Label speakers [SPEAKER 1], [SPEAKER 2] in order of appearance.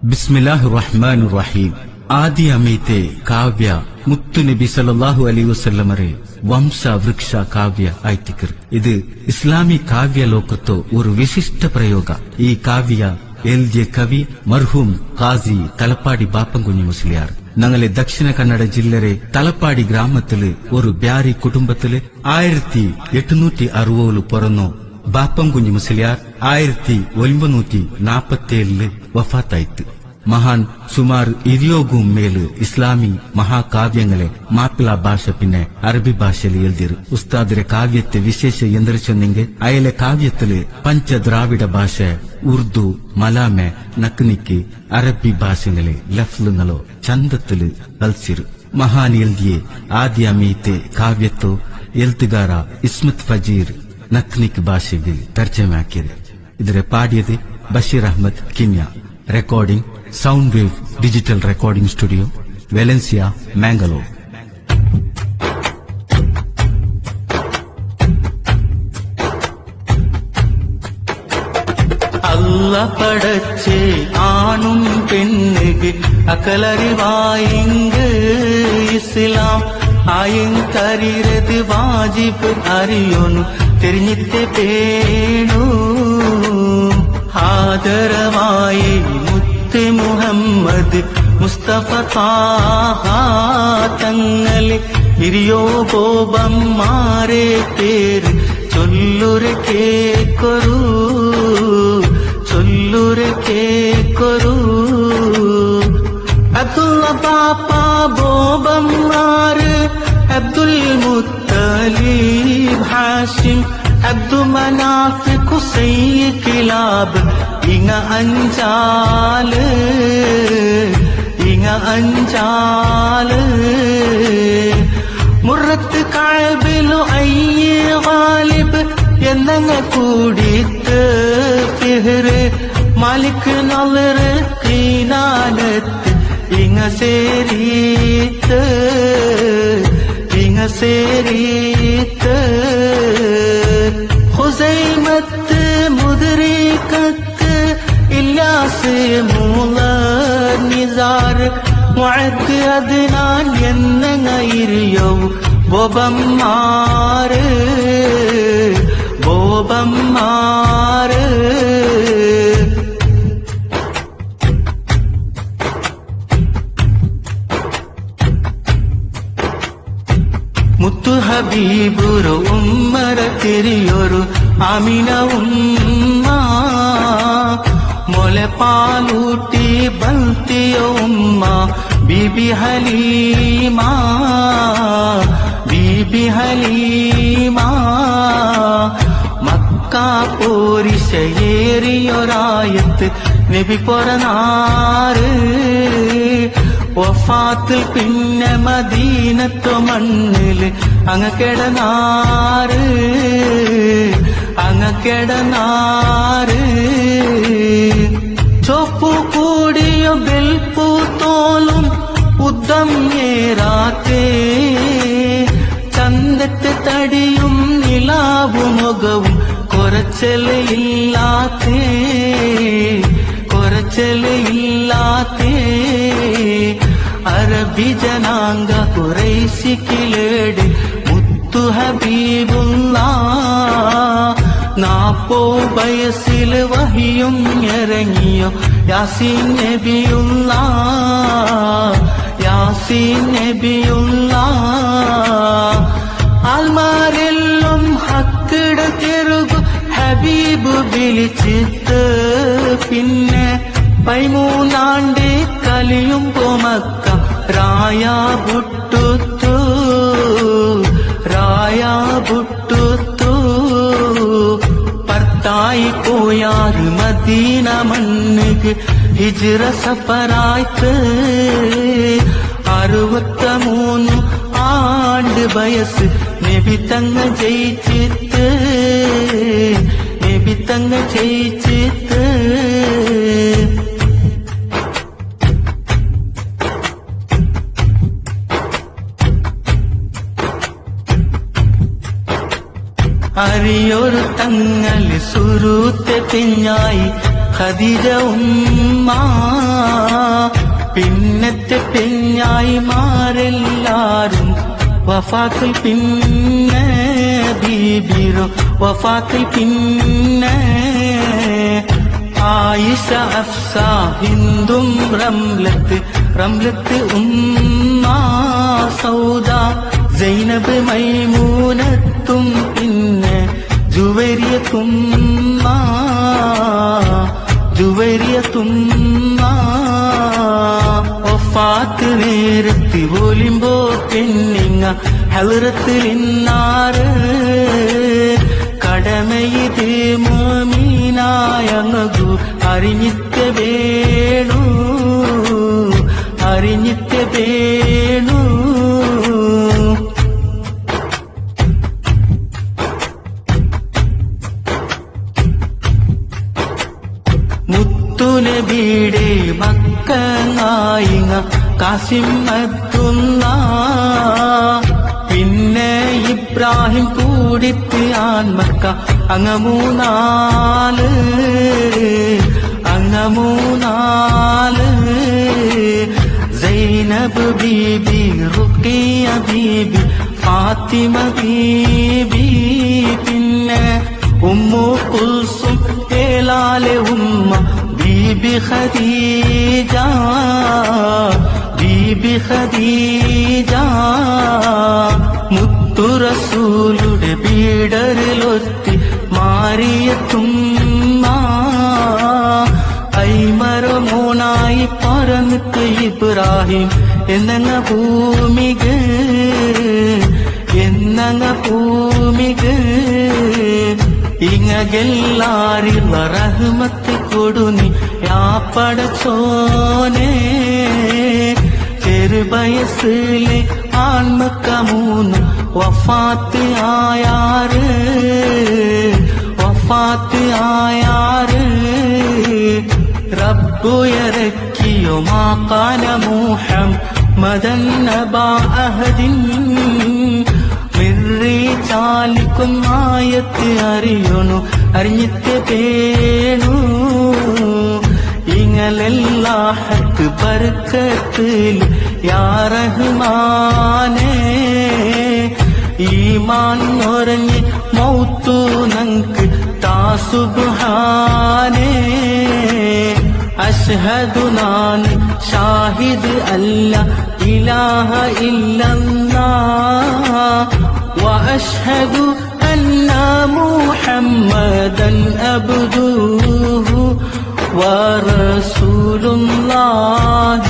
[SPEAKER 1] ബിസ്മില്ലാഹിർ റഹ്മാനിർ റഹീം. ആദി അമീത്തെ ಕಾವ್ಯ ಮುತ್ತು ನಬಿ ಸಲ್ಲಲ್ಲಾಹು ಅಲೈಹಿ ವಸಲ್ಲಮರೆ ವಂಶ ವೃಕ್ಷ ಕಾವ್ಯ ಆಯ್ತಿಕರ್. ഇത് ഇസ്ലാമി കാവ്യ ലോകത്തോ ഒരു വിശിഷ്ട പ്രയോഗ. ഈ കാവ്യ എൽജിയ കവി മർഹൂം ഖാസി തലപ്പാടി ബാപ്പൻകുഞ്ഞി മുസ്ലിയാർ. ഞങ്ങളെ ദക്ഷിണ കന്നഡ ജില്ലരെ തലപ്പാടി ഗ്രാമത്തില് ഒരു ബ്യാരി കുടുംബത്തില് 1860 പിറന്നു ബാപ്പൻകുഞ്ഞി മുസ്ലിയാർ 1947 വഫാത്തായിത്ത്. മഹാൻ സുമാർ 20 മേല് ഇസ്ലാമി മഹാകാവ്യങ്ങളെ മാപ്പിള ഭാഷ പിന്നെ അറബി ഭാഷയിൽ എഴുതിയത്. ഉസ്താദിരെ കാവ്യത്തെ വിശേഷ എന്തിരിച്ചെന്നെങ്കിൽ അയലെ കാവ്യത്തില് പഞ്ചദ്രാവിഡ ഭാഷ ഉർദു മലാമെ നക്നിക്ക് അറബി ഭാഷകളെ ലഫ്ലുകളോ ചന്തത്തില് കൽസിರು. മഹാൻ എഴുതിയ ആദ്യ അമീത്തെ കാവ്യത്തോ എഴുത്തുകാര ഇസ്മತ್ ഫജീർ നക്നിക്ക് ഭാഷയിൽ തർജമാക്കിയത്. ഇതിരെ പാടിയത് ബഷീർ അഹമ്മദ് കിന്യ. Recording sound wave digital recording studio, Valencia, Mangalore.
[SPEAKER 2] അല്ല പടച്ചേ ആണും പെണ്ണുക്ക് അക്കലറിവായിങ്ക് ഇസ്ലാം ആയിങ്കറിയത് വാജിബ് അറിയോന്നു തിരിഞ്ഞിത്തെ പേണു ആദരവായി മുത്ത് മുഹമ്മദ് മുസ്തഫ തങ്ങളെ ഇരിയോ ബോബന്മാരെ പേര് ചൊല്ലുരെ കേക്കൊരു അബ്ദുള്ള പാപ്പ ബോബന്മാര് അബ്ദുൽ മുത്തലീബ് ഹാഷിം അബ്ദു മനാഫ് ഖുസൈ കിലാബ് ഇങ്ങ അഞ്ചാല് മുറത്ത് കാബിലു അയ്യേ ഗാലിബ് എന്നങ്ങ കൂടിത്ത് ഫിഹ്റ് മാലിക് നളർ കീനാനത്ത് ഇങ്ങ സേരീത്ത് ഹുസൈമത്ത് മുദ്രികത്ത് ഇല്യാസ് മൂല നിസാർ മുഅദ് അദ്നാൻ എന്നങ്ങയിരിയോ ബോബന്മാര് മുത്തു ഹബീബുരു ഉമ്മര തിരിയൊരു ആമിന ഉമ്മ മോലെ പാലൂട്ടി ബൽത്തിയ ഉമ്മ ബീബി ഹലീമ മക്ക പോരിശയേറിയൊരായത്ത് നബി പൊറനാറ് വഫാത്തിൽ പിന്നെ മദീനത്തു മണ്ണില് അങ്ങ് കിടന്നാറ് ചൊപ്പു കൂടിയ ബെൽപ്പൂത്തോലും ഉദ്ദം ഏറാത്തേ ചന്തത്തെ തടിയും നിലാവും മുഖവും കുറച്ചലില്ലാത്തേ അറബി ജനാംഗ ഖുറൈശിക്കിലേട് മുത്തു ഹബീബുള്ള 40 വയസ്സില് വഹിയും ഇറങ്ങിയോ യാസീൻ നബിയുള്ള ആൽമാരെല്ലാം ഹക്കിട തെരുകു ഹബീബ് വിളിച്ചിട്ട് പിന്നെ 13 കലിയുമ്പോ മക്ക രായ ബുട്ടുത്തു പർത്തായി പോയാറ് മദീന മണ്ണിക്ക് ഹിജ്റ സഫറായിട്ട് 63 ആണ്ട് വയസ്സ് നബി തങ്ങ ജയിച്ചിട്ട് അറിയൊരു തങ്ങൾ സുരൂത്തെ പിഞ്ഞായി ഖദീജ ഉമ്മ പിന്നത്തെ പെഞ്ഞായിമാരെല്ലാരും വഫാത്തിൽ പിന്നെ ബീബിറോ വഫാത്തിൽ പിന്നെ ആയിഷ അഫ്സ ഹിന്ദും റംലത്ത് ഉമ്മ സൗദ സൈനബ് മൈമൂനത്തും പിന്നെ ജുവൈരിയത്തുമ്മ വഫാത്ത് നേരത്ത് പോലിമ്പോ പെണ്ണിങ്ങ ഹലറത്തിൽ ഇന്നാറ് കടമയത് മോമീനായങ്ങു അറിഞ്ഞിട്ട് വേണു മുത്തുനബിയുടെ മക്കങ്ങായിങ്ങ കാസിം അബ്ദുള്ള പിന്നെ ഇബ്രാഹിം കൂടിത്ത് ആൻമക്ക അങ്ങ മൂന്നാല് സൈനബ് ബീബി റുഖിയ ബീബി ഫാത്തിമ ബീബി പിന്നെ ഉമ്മു കുൽസും ഏലാലെ ഉമ്മ ബീബി ഖദീജ മുത്തു റസൂലുടെ പീഡറിലൊത്തി മാറിയെത്തുമ്മ ഐമരമോനായി പറന്നിട്ട് ഇബ്രാഹിം എന്നങ്ങ ഭൂമിക ഇങ്ങെല്ലാരിള്ള റഹ്മത്ത് കൊടുനി യാപ്പടച്ചോനെ ചെറുവയസ്സിലെ ആൺമക്ക മൂന്ന് വഫാത്ത് ആയാറ് റബ്ബുയരക്കിയോ മാക്കാന മുഹമ്മദൻ നബാ അഹദിൻ ചാലിക്കും ആയത്ത് അറിഞ്ഞിട്ട് പേണു ഇങ്ങലെല്ലാ ഹക്ക് ബർക്കത്തിൽ യാ റഹ്മാനേ ഈമാൻ നിറഞ്ഞ് മൗത്തു നങ്ക് താ സുബ്ഹാനേ അഷ്ഹദു നാൻ ഷാഹിദ് അല്ല ഇലാഹ ഇല്ലല്ലാഹ് وأشهد أن محمدا عبده ورسول الله